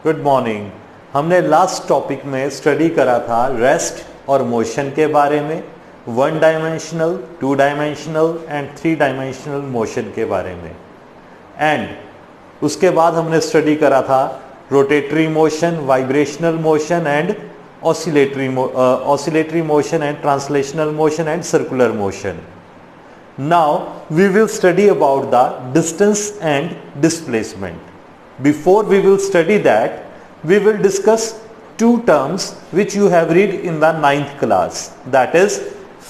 Good morning. हमने last topic में study करा था रेस्ट और मोशन के बारे में, one dimensional, two dimensional and three dimensional motion के बारे में। एंड उसके बाद हमने स्टडी करा था rotatory motion, vibrational motion and oscillatory motion and translational motion and circular motion. Now we will study about the distance and displacement. Before we will study that, we will discuss two terms which you have read in the 9th class, that is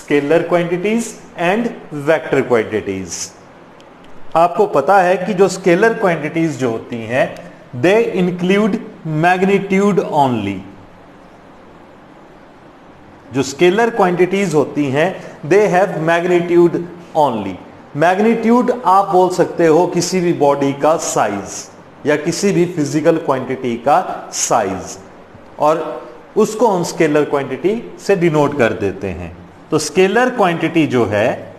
scalar quantities and vector quantities. आपको पता है कि जो scalar quantities जो होती हैं they include magnitude only. जो scalar quantities होती हैं they have magnitude only. Magnitude आप बोल सकते हो किसी भी बॉडी का साइज या किसी भी फिजिकल क्वांटिटी का साइज, और उसको हम स्केलर क्वांटिटी से डिनोट कर देते हैं। तो स्केलर क्वांटिटी जो है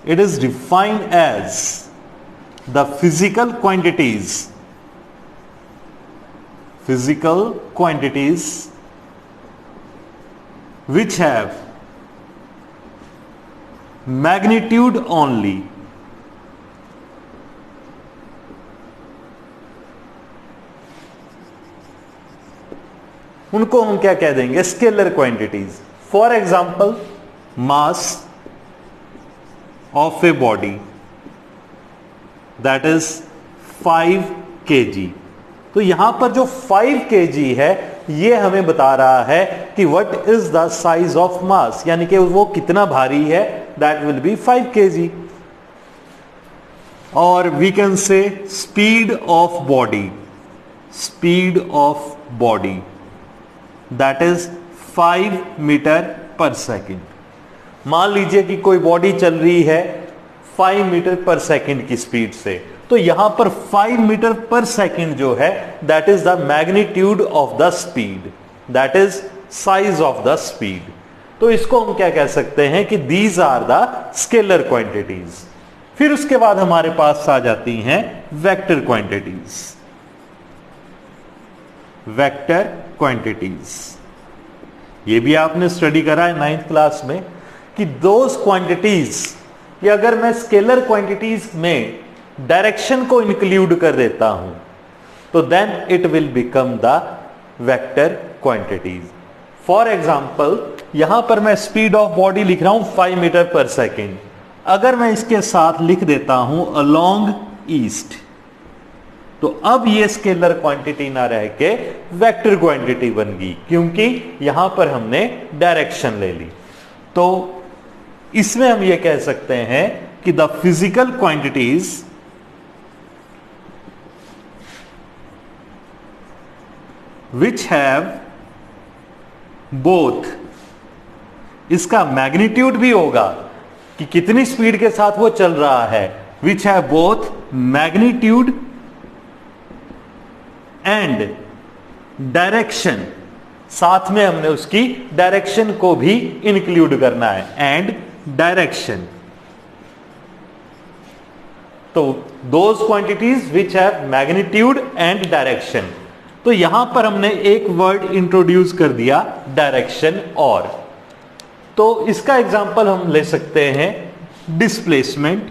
it is defined as the physical quantities which have magnitude only. उनको हम क्या कह देंगे? Scalar quantities. For example mass of a body that is 5 kg। तो यहां पर जो 5 kg है ये हमें बता रहा है कि what is the size of mass, यानी कि वो कितना भारी है, दैट विल बी 5 kg। और we can say speed of body that is 5 metre per second. मान लीजिए कि कोई बॉडी चल रही है 5 मीटर पर सेकेंड की स्पीड से, तो यहां पर 5 मीटर पर सेकेंड जो है that is the magnitude of the speed, that is size of the speed. तो इसको हम क्या कह सकते हैं कि these are the scalar quantities. फिर उसके बाद हमारे पास आ जाती हैं वेक्टर क्वांटिटीज। ये भी आपने स्टडी करा है 9th क्लास में कि दोज क्वांटिटीज, कि अगर मैं स्केलर क्वांटिटीज में डायरेक्शन को इंक्लूड कर देता हूं तो then it will become the vector quantities. For example यहां पर मैं स्पीड ऑफ बॉडी लिख रहा हूं 5 मीटर पर सेकेंड। अगर मैं इसके साथ लिख देता हूं अलोंग ईस्ट, तो अब ये स्केलर क्वांटिटी ना रह के वेक्टर क्वांटिटी बन गई, क्योंकि यहां पर हमने डायरेक्शन ले ली। तो इसमें हम ये कह सकते हैं कि the physical quantities which have both, इसका मैग्नीट्यूड भी होगा कि कितनी स्पीड के साथ वो चल रहा है, which have both magnitude and direction, साथ में हमने उसकी डायरेक्शन को भी इंक्लूड करना है, एंड डायरेक्शन। तो those quantities which have magnitude and direction. तो यहां पर हमने एक वर्ड इंट्रोड्यूस कर दिया डायरेक्शन, और तो इसका एग्जांपल हम ले सकते हैं डिस्प्लेसमेंट,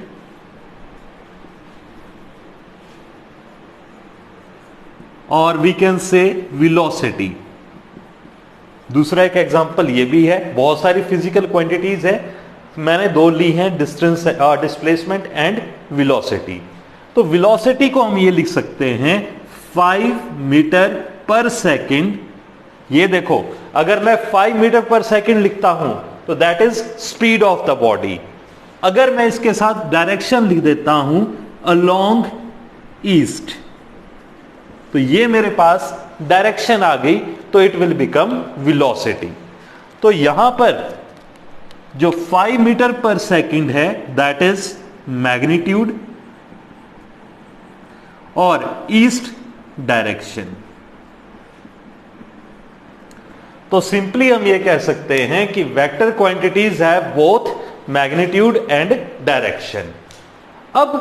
और वी कैन से वेलोसिटी। दूसरा एक एग्जांपल ये भी है। बहुत सारी फिजिकल क्वांटिटीज है, मैंने दो ली हैं, डिस्टेंस, डिस्प्लेसमेंट एंड वेलोसिटी। तो वेलोसिटी को हम ये लिख सकते हैं 5 मीटर पर सेकेंड। ये देखो, अगर मैं 5 मीटर पर सेकेंड लिखता हूं तो that is speed of the body. अगर मैं इसके साथ डायरेक्शन लिख देता हूं अलोंग ईस्ट, तो ये मेरे पास डायरेक्शन आ गई, तो इट विल बिकम वेलोसिटी। तो यहां पर जो 5 मीटर पर सेकेंड है दैट इज मैग्नीट्यूड, और ईस्ट डायरेक्शन। तो सिंपली हम ये कह सकते हैं कि vector quantities have both magnitude and direction. अब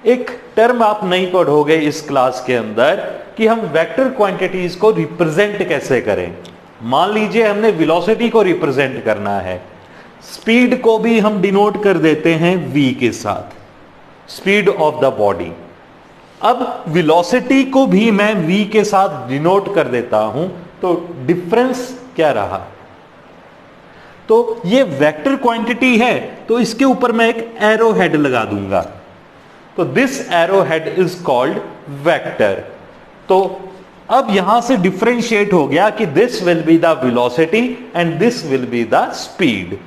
एक टर्म आप नहीं पढ़ोगे इस क्लास के अंदर कि हम वेक्टर क्वांटिटीज को रिप्रेजेंट कैसे करें। मान लीजिए हमने वेलोसिटी को रिप्रेजेंट करना है, स्पीड को भी हम डिनोट कर देते हैं v के साथ, स्पीड ऑफ द बॉडी। अब वेलोसिटी को भी मैं v के साथ डिनोट कर देता हूं, तो डिफरेंस क्या रहा? तो ये वेक्टर क्वांटिटी है, तो इसके ऊपर मैं एक एरो हेड लगा दूंगा, तो this arrow head is called vector. तो अब यहां से डिफरेंशिएट हो गया कि this will be the velocity and this will be the speed.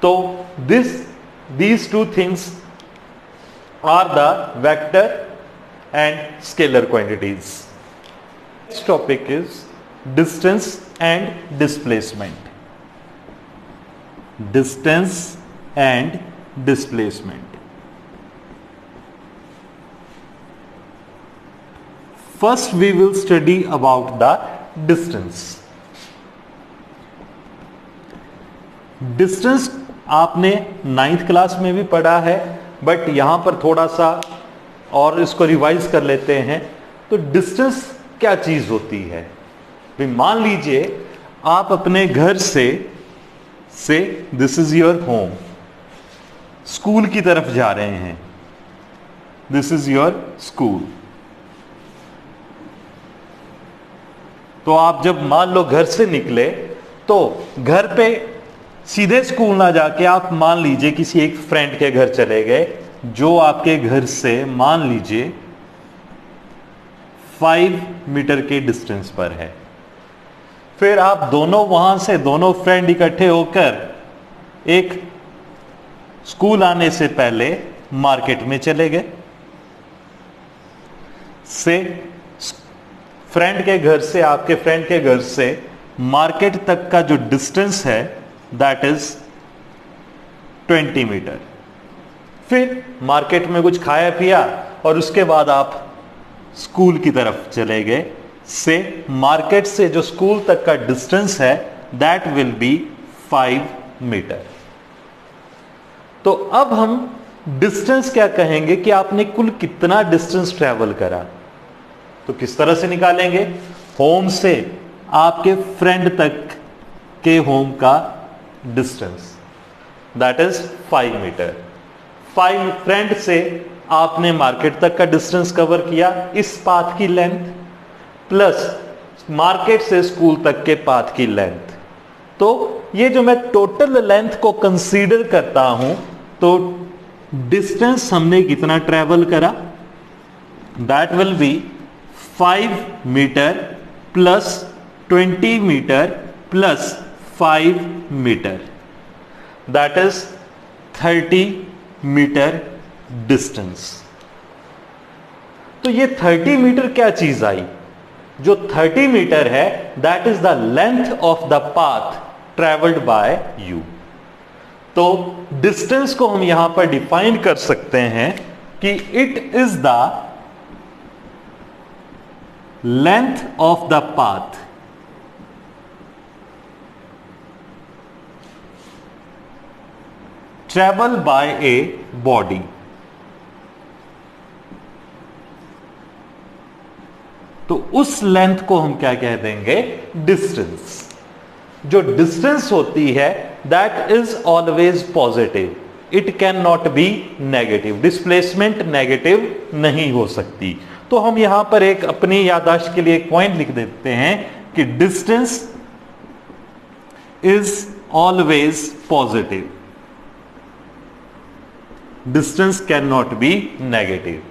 तो these two things are the vector and scalar quantities. Next topic is distance and displacement. Distance and displacement. First we will study about the distance. Distance आपने 9th class में भी पढ़ा है, but यहां पर थोड़ा सा और इसको रिवाइज कर लेते हैं। तो डिस्टेंस क्या चीज होती है? भी मान लीजिए आप अपने घर से this is your home, school की तरफ जा रहे हैं, दिस इज योर स्कूल। तो आप जब मान लो घर से निकले, तो घर पे सीधे स्कूल ना जाके आप मान लीजिए किसी एक फ्रेंड के घर चले गए, जो आपके घर से मान लीजिए 5 मीटर के डिस्टेंस पर है। फिर आप दोनों वहां से दोनों फ्रेंड इकट्ठे होकर एक स्कूल आने से पहले मार्केट में चले गए। से फ्रेंड के घर से, आपके फ्रेंड के घर से मार्केट तक का जो डिस्टेंस है दैट इज 20 मीटर। फिर मार्केट में कुछ खाया पिया और उसके बाद आप स्कूल की तरफ चले गए। से मार्केट से जो स्कूल तक का डिस्टेंस है दैट विल बी 5 मीटर। तो अब हम डिस्टेंस क्या कहेंगे कि आपने कुल कितना डिस्टेंस ट्रेवल करा। तो किस तरह से निकालेंगे? होम से आपके फ्रेंड तक के होम का distance that is 5 metre. 5 friend से आपने मार्केट तक का डिस्टेंस कवर किया, इस पाथ की लेंथ प्लस मार्केट से स्कूल तक के पाथ की लेंथ। तो ये जो मैं टोटल लेंथ को कंसीडर करता हूं, तो डिस्टेंस हमने कितना ट्रेवल करा, that will be 5 metre plus 20 metre plus 5 metre, that is 30 metre distance. तो ये 30 मीटर क्या चीज आई? जो 30 मीटर है that is the length of the path travelled by you. तो डिस्टेंस को हम यहां पर डिफाइन कर सकते हैं कि it is the length of the path travel bye a body. तो उस लेंथ को हम क्या कह देंगे? डिस्टेंस। जो डिस्टेंस होती है that is always positive, it can not be negative. Displacement negative नहीं हो सकती। तो हम यहां पर एक अपनी याददाश्त के लिए एक पॉइंट लिख देते हैं कि distance is always positive, distance can not be negative.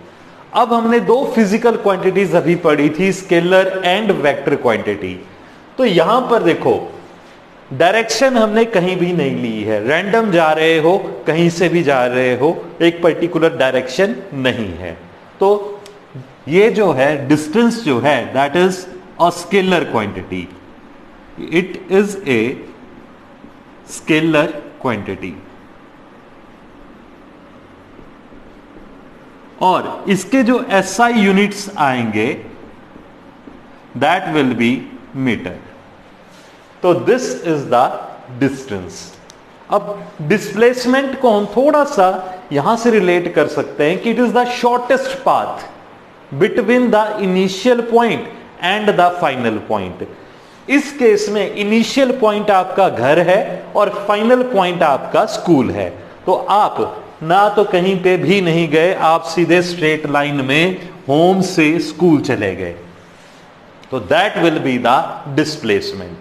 अब हमने दो फिजिकल क्वांटिटीज अभी पढ़ी थी, स्केलर एंड वेक्टर क्वांटिटी। तो यहां पर देखो डायरेक्शन हमने कहीं भी नहीं ली है, रैंडम जा रहे हो, कहीं से भी जा रहे हो, एक पर्टिकुलर डायरेक्शन नहीं है। तो ये जो है डिस्टेंस जो है that is a scalar quantity, it is a scalar quantity. और इसके जो SI यूनिट्स आएंगे दैट विल बी मीटर। तो दिस इज द डिस्टेंस। अब डिस्प्लेसमेंट को हम थोड़ा सा यहां से रिलेट कर सकते हैं कि it is the shortest path between the initial point and the final point. इस केस में इनिशियल पॉइंट आपका घर है और फाइनल पॉइंट आपका स्कूल है, तो आप ना तो कहीं पे भी नहीं गए, आप सीधे स्ट्रेट लाइन में होम से स्कूल चले गए, तो that will be the displacement.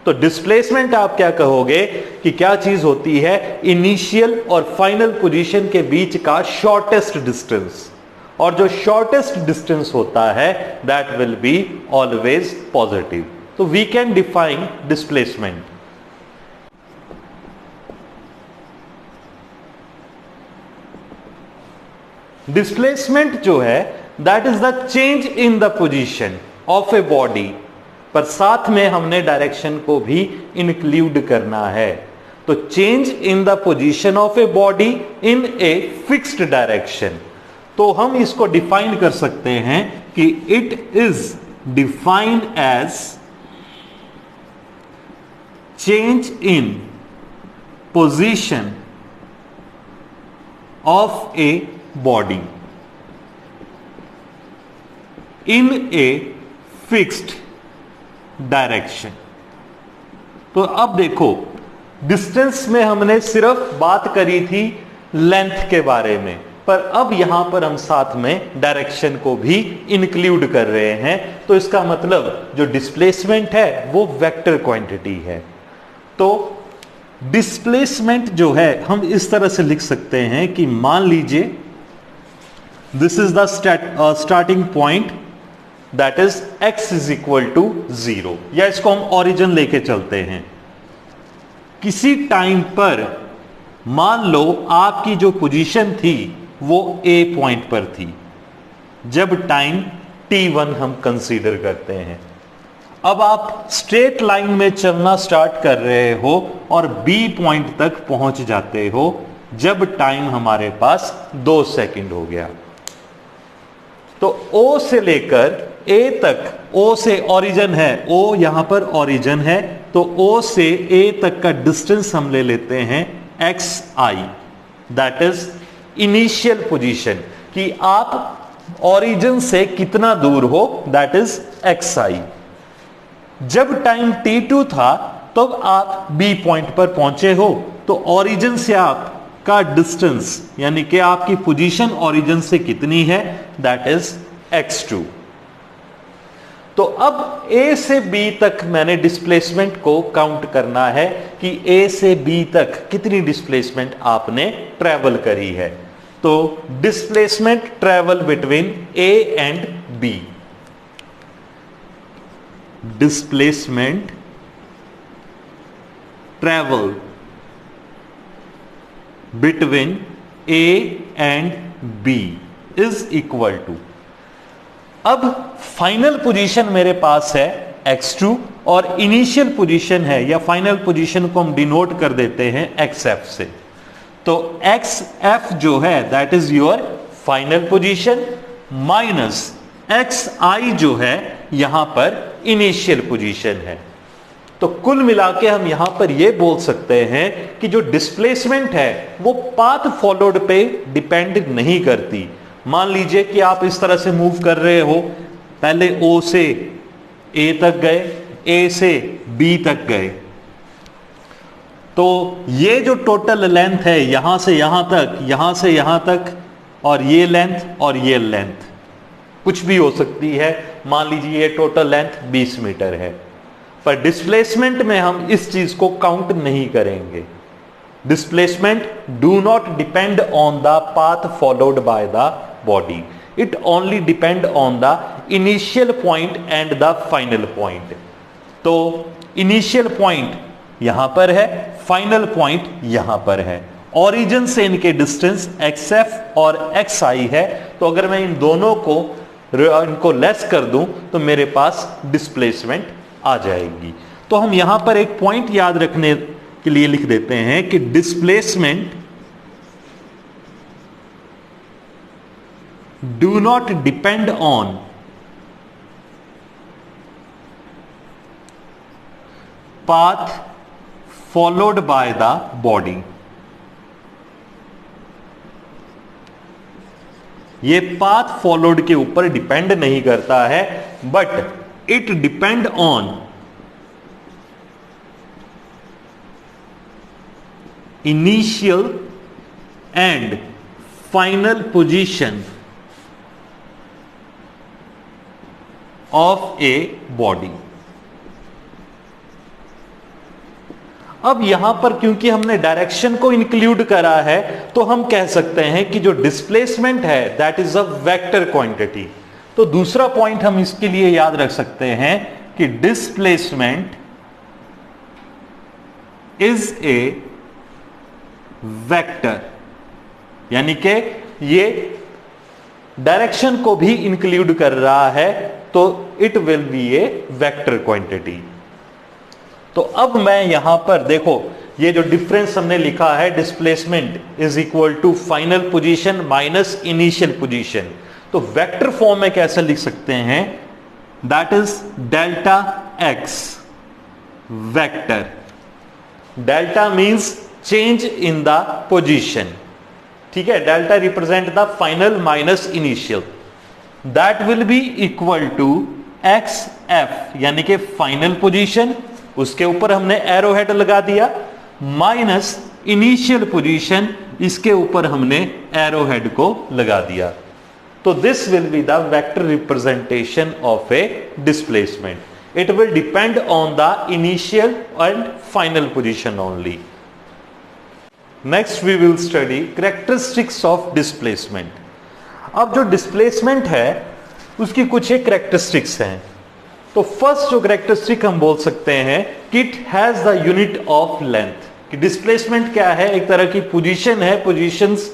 तो डिस्प्लेसमेंट आप क्या कहोगे कि क्या चीज होती है, इनिशियल और फाइनल पोजीशन के बीच का शॉर्टेस्ट डिस्टेंस, और जो शॉर्टेस्ट डिस्टेंस होता है that will be always positive. तो we can define displacement. Displacement जो है that is the change in the position of a body, पर साथ में हमने डायरेक्शन को भी इंक्लूड करना है। तो change in the position of a body in a fixed direction, तो हम इसको डिफाइन कर सकते हैं कि it is defined as change in position of a body in a fixed direction. तो अब देखो, डिस्टेंस में हमने सिर्फ बात करी थी लेंथ के बारे में, पर अब यहां पर हम साथ में डायरेक्शन को भी इंक्लूड कर रहे हैं। तो इसका मतलब जो डिस्प्लेसमेंट है वो वेक्टर क्वांटिटी है। तो डिस्प्लेसमेंट जो है हम इस तरह से लिख सकते हैं कि मान लीजिए this is the starting point that is x is equal to 0, या इसको हम ओरिजिन लेके चलते हैं। किसी टाइम पर मान लो आपकी जो पोजीशन थी वो A पॉइंट पर थी, जब टाइम t1 हम कंसीडर करते हैं। अब आप स्ट्रेट लाइन में चलना स्टार्ट कर रहे हो और B पॉइंट तक पहुंच जाते हो जब टाइम हमारे पास 2 सेकंड हो गया। तो O से लेकर A तक, O से ओरिजिन है, O यहां पर ओरिजिन है, तो O से A तक का डिस्टेंस हम ले लेते हैं xi, that is initial position, कि आप ओरिजिन से कितना दूर हो, दैट इज xi। जब टाइम t2 था तो आप B पॉइंट पर पहुंचे हो, तो ओरिजिन से आपका डिस्टेंस यानी कि आपकी पोजीशन ओरिजिन से कितनी है, दैट इज x2। तो अब A से B तक मैंने डिस्प्लेसमेंट को काउंट करना है कि A से B तक कितनी डिस्प्लेसमेंट आपने ट्रेवल करी है। तो displacement travel between A and B, displacement travel between A and B is equal to, अब फाइनल पोजीशन मेरे पास है x2 और इनिशियल पोजीशन है या फाइनल पोजीशन को हम डिनोट कर देते हैं xf से। तो xf जो है that is your final position minus xi जो है यहां पर इनिशियल पोजीशन है। तो कुल मिला के हम यहां पर यह बोल सकते हैं कि जो डिस्प्लेसमेंट है वो पाथ फॉलोड पे डिपेंड नहीं करती। मान लीजिए कि आप इस तरह से मूव कर रहे हो, पहले O से A तक गए, A से B तक गए, तो ये जो टोटल लेंथ है यहां से यहां तक, यहां से यहां तक, और ये लेंथ और ये लेंथ कुछ भी हो सकती है। मान लीजिए ये टोटल लेंथ 20 मीटर है, पर डिस्प्लेसमेंट में हम इस चीज को काउंट नहीं करेंगे। Displacement do not depend on the path followed by the body, it only depend on the initial point and the final point. तो इनिशियल पॉइंट यहां पर है, फाइनल पॉइंट यहां पर है, ओरिजिन से इनके डिस्टेंस xf और xi है। तो अगर मैं इन दोनों को इनको लेस कर दूं तो मेरे पास डिस्प्लेसमेंट आ जाएगी। तो हम यहां पर एक पॉइंट याद रखने के लिए लिख देते हैं कि displacement do not depend on path followed by the body, ये पाथ फॉलोड के ऊपर डिपेंड नहीं करता है, but it depend on initial and final position of a body. अब यहां पर क्योंकि हमने डायरेक्शन को इंक्लूड करा है, तो हम कह सकते हैं कि जो डिस्प्लेसमेंट है that is a vector quantity. तो दूसरा पॉइंट हम इसके लिए याद रख सकते हैं कि डिस्प्लेसमेंट इज ए वेक्टर, यानी कि ये डायरेक्शन को भी इंक्लूड कर रहा है, तो it will be A vector quantity. तो अब मैं यहां पर देखो, ये जो डिफरेंस हमने लिखा है, displacement is equal to final position minus initial position, तो वेक्टर फॉर्म में कैसे लिख सकते हैं, that is delta x vector. Delta means change in the position, ठीक है, delta represent the final minus initial, that will be equal to x f, यानी कि फाइनल पोजीशन, उसके ऊपर हमने एरो हेड लगा दिया, माइनस इनिशियल पोजीशन, इसके ऊपर हमने एरो हेड को लगा दिया। तो this will be the vector representation of a displacement. It will depend on the initial and final position only. Next we will study characteristics of displacement. अब जो displacement है उसकी कुछ एक कैरेक्टरिस्टिक्स हैं। तो फर्स्ट जो कैरेक्टरिस्टिक हम बोल सकते हैं कि it has the unit of length, कि डिस्प्लेसमेंट क्या है, एक तरह की पोजीशन है, पोजीशंस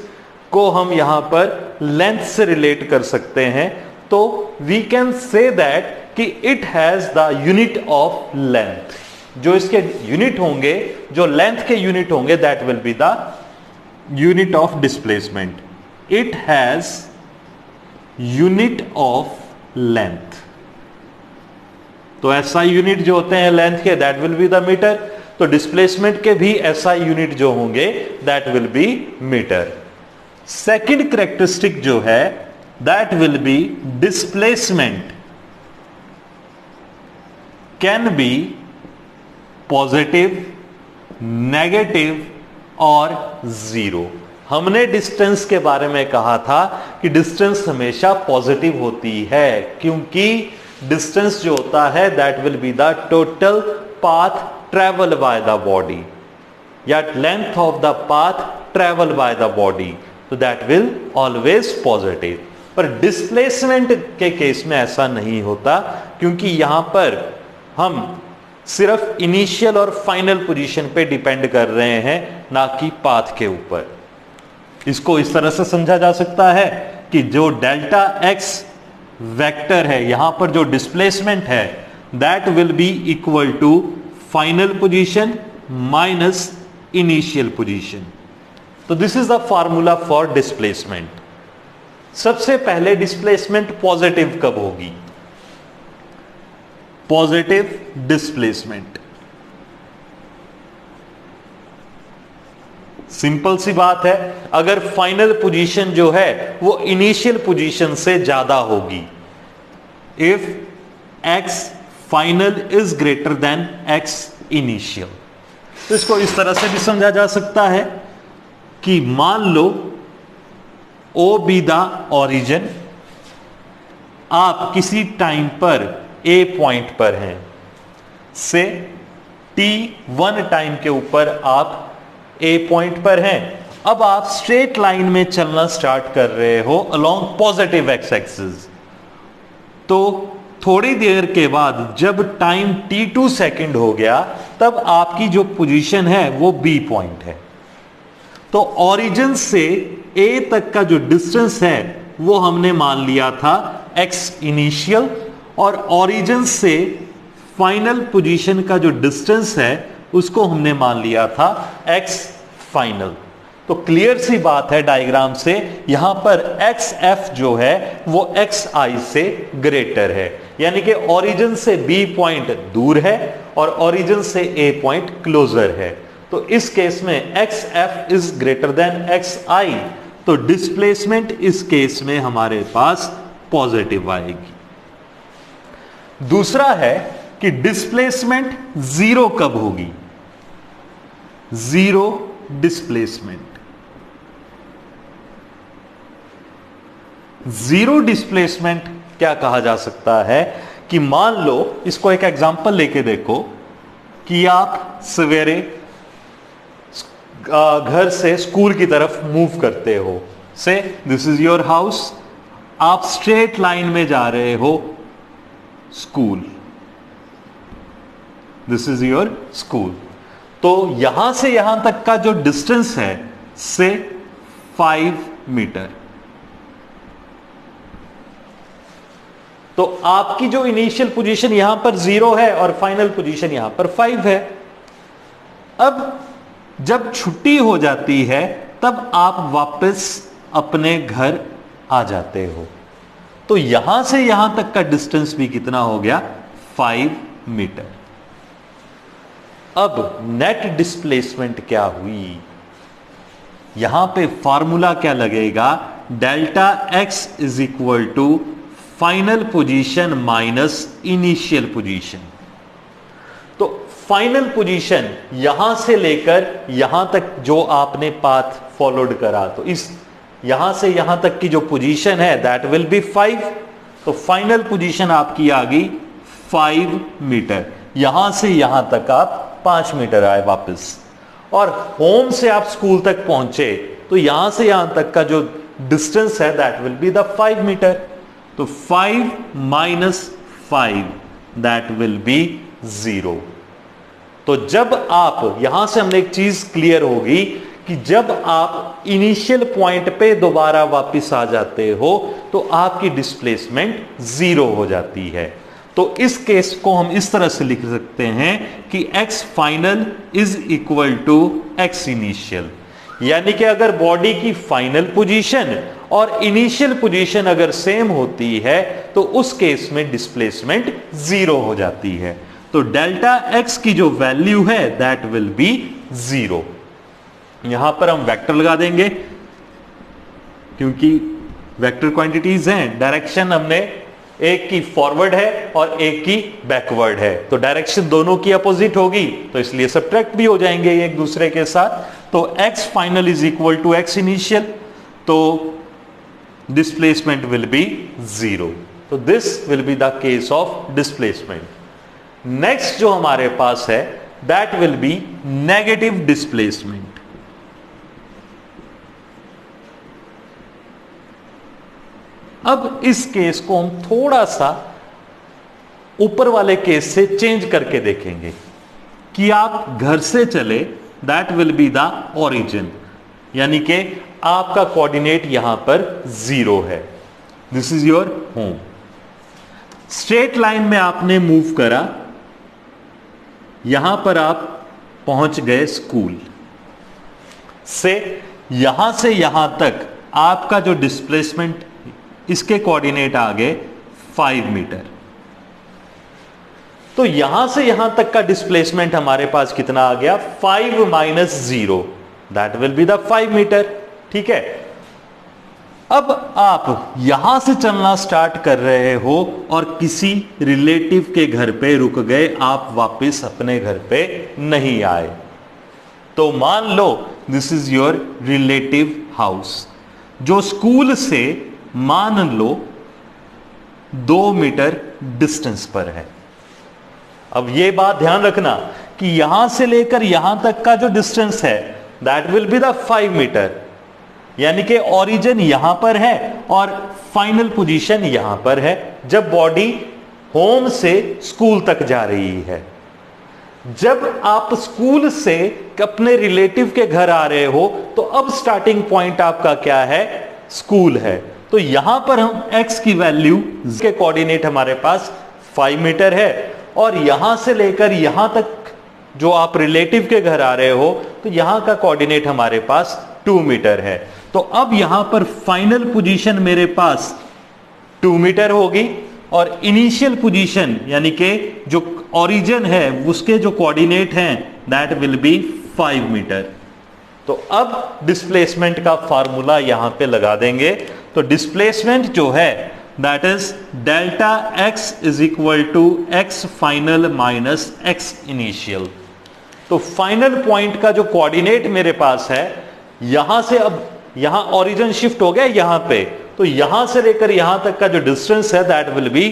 को हम यहां पर लेंथ से रिलेट कर सकते हैं। तो वी कैन से दैट कि it has the unit of length, जो इसके यूनिट होंगे, जो लेंथ के यूनिट होंगे, that will be the unit of displacement. It has unit of length, तो एसआई यूनिट जो होते हैं लेंथ के, that will be the metre. तो डिस्प्लेसमेंट के भी एसआई यूनिट जो होंगे that will be metre. Second characteristic जो है that will be displacement can be positive, negative और जीरो। हमने डिस्टेंस के बारे में कहा था कि डिस्टेंस हमेशा पॉजिटिव होती है, क्योंकि डिस्टेंस जो होता है that will be the total path travel by the body, या length of the path travel by the body, तो दैट विल ऑलवेज पॉजिटिव। पर डिस्प्लेसमेंट के केस में ऐसा नहीं होता, क्योंकि यहां पर हम सिर्फ इनिशियल और फाइनल पोजीशन पे डिपेंड कर रहे हैं, ना कि पाथ के ऊपर। इसको इस तरह से समझा जा सकता है कि जो डेल्टा एक्स वेक्टर है, यहां पर जो डिस्प्लेसमेंट है that will be equal to final position minus initial position. तो this is the formula for displacement. सबसे पहले डिस्प्लेसमेंट पॉजिटिव कब होगी? पॉजिटिव डिस्प्लेसमेंट, सिंपल सी बात है, अगर फाइनल पोजीशन जो है वो इनिशियल पोजीशन से ज्यादा होगी। If x final is greater than x initial, तो इसको इस तरह से भी समझा जा सकता है कि मान लो ओ बी द ओरिजिन, आप किसी टाइम पर ए पॉइंट पर हैं, से t1 टाइम के ऊपर आप ए पॉइंट पर हैं। अब आप स्ट्रेट लाइन में चलना स्टार्ट कर रहे हो अलोंग पॉजिटिव एक्स एक्सिस। तो थोड़ी देर के बाद जब टाइम t2 सेकंड हो गया, तब आपकी जो पोजीशन है वो बी पॉइंट है। तो ओरिजिन से ए तक का जो डिस्टेंस है वो हमने मान लिया था एक्स इनिशियल, और ओरिजिन से फाइनल पोजीशन का जो डिस्टेंस है उसको हमने मान लिया था एक्स फाइनल। तो क्लियर सी बात है डायग्राम से, यहां पर एक्स एफ जो है वो एक्स आई से ग्रेटर है, यानी कि ओरिजिन से बी पॉइंट दूर है और ओरिजिन से ए पॉइंट क्लोजर है। तो इस केस में X F is greater than X I, तो डिस्प्लेसमेंट इस केस में हमारे पास पॉजिटिव आएगी। दूसरा है कि डिस्प्लेसमेंट जीरो कब होगी? Zero displacement. जीरो डिस्प्लेसमेंट क्या कहा जा सकता है कि मान लो, इसको एक एग्जांपल लेके देखो कि आप सवेरे घर से स्कूल की तरफ मूव करते हो। से दिस इज योर हाउस, आप स्ट्रेट लाइन में जा रहे हो school, this is your school. तो यहां से यहां तक का जो डिस्टेंस है से 5 मीटर। तो आपकी जो इनिशियल पोजीशन यहां पर 0 है और फाइनल पोजीशन यहां पर 5 है। अब जब छुट्टी हो जाती है तब आप वापस अपने घर आ जाते हो। तो यहां से यहां तक का डिस्टेंस भी कितना हो गया? 5 मीटर। अब नेट डिस्प्लेसमेंट क्या हुई? यहां पे फॉर्मूला क्या लगेगा? Delta x is equal to final position minus initial position. तो फाइनल पोजीशन यहां से लेकर यहां तक जो आपने पाथ फॉलोड करा, तो इस यहां से यहां तक की जो पोजीशन है दैट विल बी 5। तो फाइनल पोजीशन आपकी आ गई 5 मीटर। यहां से यहां तक आप 5 मीटर आए वापस, और होम से आप स्कूल तक पहुंचे तो यहां से यहां तक का जो डिस्टेंस है that will be the 5 metre. तो 5 माइनस 5 दैट विल बी 0। तो जब आप, यहां से हमने एक चीज क्लियर होगी कि जब आप इनिशियल पॉइंट पे दोबारा वापस आ जाते हो तो आपकी डिस्प्लेसमेंट 0 हो जाती है। तो इस केस को हम इस तरह से लिख सकते हैं कि x final is equal to x initial. यानी कि अगर बॉडी की फाइनल पोजीशन और इनिशियल पोजीशन अगर सेम होती है तो उस केस में डिस्प्लेसमेंट 0 हो जाती है। तो डेल्टा x की जो वैल्यू है दैट विल बी 0। यहां पर हम वेक्टर लगा देंगे क्योंकि वेक्टर क्वांटिटीज हैं। डायरेक्शन हमने एक की फॉरवर्ड है और एक की बैकवर्ड है, तो डायरेक्शन दोनों की अपोजिट होगी, तो इसलिए सब्ट्रैक्ट भी हो जाएंगे एक दूसरे के साथ। तो x final is equal to x initial, तो डिस्प्लेसमेंट विल बी 0। तो this will be the case of displacement. Next जो हमारे पास है that will be negative displacement. अब इस केस को हम थोड़ा सा ऊपर वाले केस से चेंज करके देखेंगे कि आप घर से चले, that will be the origin, यानी कि आपका कोऑर्डिनेट यहां पर 0 है, this is your home. Straight line में आपने मूव करा, यहां पर आप पहुंच गए स्कूल से यहां तक आपका जो डिस्प्लेसमेंट, इसके कोऑर्डिनेट आ गए 5 मीटर। तो यहां से यहां तक का डिस्प्लेसमेंट हमारे पास कितना आ गया? 5 minus 0 that will be the 5 metre. ठीक है। अब आप यहां से चलना स्टार्ट कर रहे हो और किसी रिलेटिव के घर पे रुक गए, आप वापस अपने घर पे नहीं आए। तो मान लो this is your relative house, जो स्कूल से मान लो 2 मीटर डिस्टेंस पर है। अब यह बात ध्यान रखना कि यहां से लेकर यहां तक का जो डिस्टेंस है that will be the 5 metre, यानी कि ओरिजिन यहां पर है और फाइनल पोजीशन यहां पर है जब बॉडी होम से स्कूल तक जा रही है। जब आप स्कूल से अपने रिलेटिव के घर आ रहे हो तो अब स्टार्टिंग पॉइंट आपका क्या है? स्कूल है। तो यहां पर हम x की वैल्यू के कोऑर्डिनेट हमारे पास 5 मीटर है और यहां से लेकर यहां तक जो आप रिलेटिव के घर आ रहे हो तो यहां का कोऑर्डिनेट हमारे पास 2 मीटर है। तो अब यहां पर फाइनल पोजीशन मेरे पास 2 मीटर होगी और इनिशियल पोजीशन यानी कि जो ओरिजिन है उसके जो कोऑर्डिनेट हैं दैट विल बी 5 मीटर। तो अब डिस्प्लेसमेंट का फार्मूला यहां पे लगा देंगे। तो डिस्प्लेसमेंट जो है that is delta x is equal to x final minus x initial. तो फाइनल पॉइंट का जो कोऑर्डिनेट मेरे पास है, यहां से अब यहां ओरिजिन शिफ्ट हो गया यहां पे, तो यहां से लेकर यहां तक का जो डिस्टेंस है दैट विल बी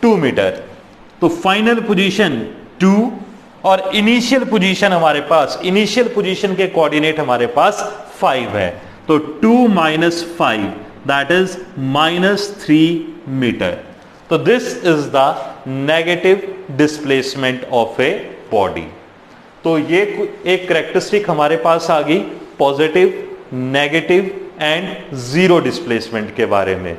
2 मीटर। तो फाइनल पोजीशन 2 और इनिशियल पोजीशन हमारे पास, इनिशियल पोजीशन के कोऑर्डिनेट हमारे पास 5 है। तो 2 माइनस 5 दैट इज -3 मीटर। तो this is the negative displacement of a body. तो ये एक कैरेक्टरिस्टिक हमारे पास आ गई positive, negative and zero displacement के बारे में।